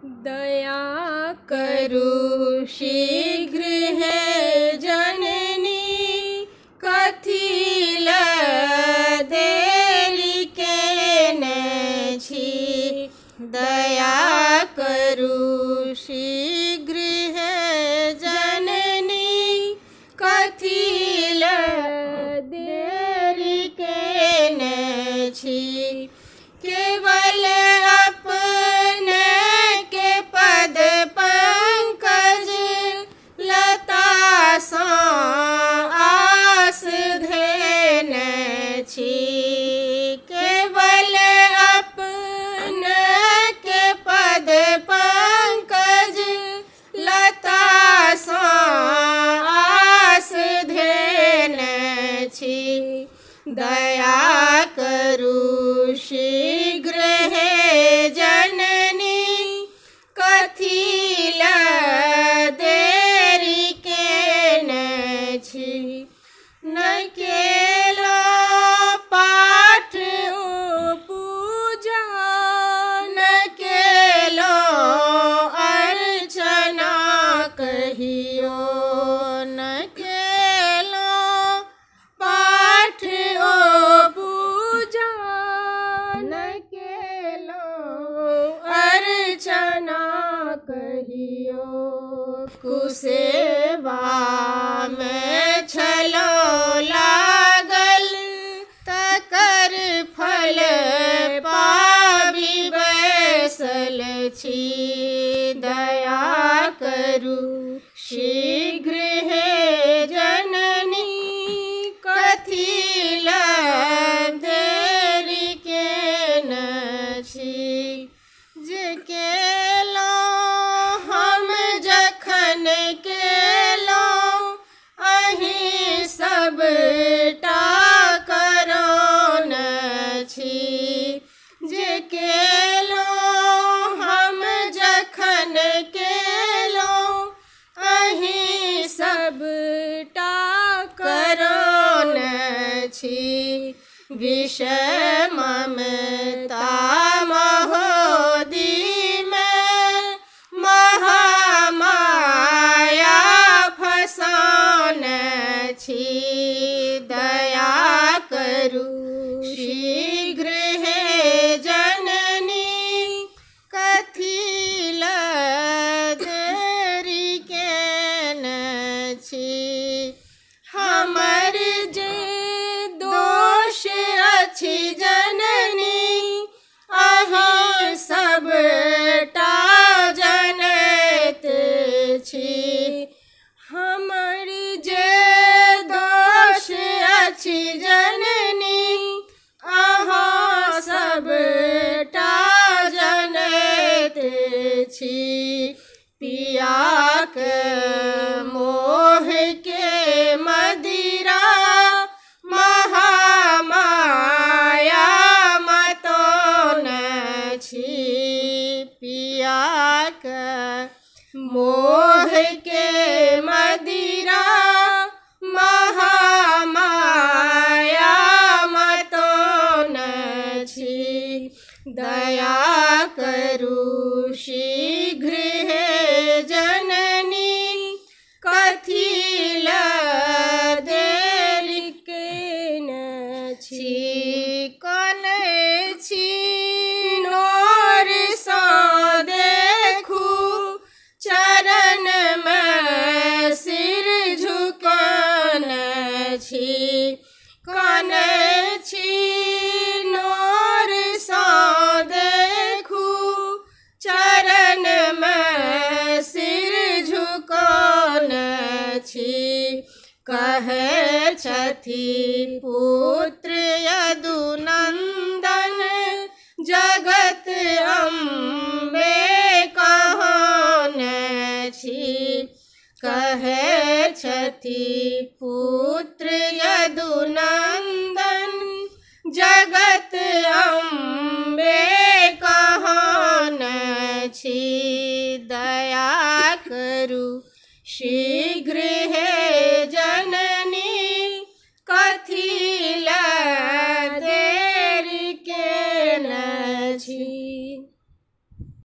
दया करु शीघ्र है जननी, कथिल देरी के न छी। दया करु शीघ्र है जननी, कथिल देरी के न छी। केवल अपने के पद पंकज लता सा आस धेन छी। केवल अपने के पद पंकज लता सा आस धेन छी। दया करु शीघ्र है जननी, कथिल देरी के न छी। न केलो पाठ पूजा, न केलो अर्चना कहियो। न केलो पाठ पूजा, न केलो अर्चना कहियो। कुसेवा में छलो लागल, तकर फल पाबी बैसल छी। दया करु शीघ्र है जननी, कथिल देरी के न छी। जे केलो हम जखन केलो, अहीं सबटा करो न छी। जे केलो हम जखन केलो, अहीं सबटा करो न छी। विषय ममता महोदी में महामाया फसान छी। दया करु शीघ्र है जननी, कथिल देरी के न छी। हमर जे दोष अछि जननी, अहीं सबटा जनैत छी। हमर जे दोष अछि जननी, अहाँ सबटा जनैत छी। पिया के मोह के मदिरा, महामाया मतोन छी। पिया के मोह के मदिरा, महामाया मतोन छी। दया करु शीघ्र है जननी, कथिल देरी के न छी। कौन छी नोर सा देखू, चरण में सिर झुकान छी। कौन छी नोर सा देखू, चरण में सिर झुकान छी। कहे छथि पुत्र यदुनंदन, जगत अम्बे कहान छी। कहे छथि पुत्र यदुनंदन, जगत अम्बे कहान छी। दया करु शीघ्र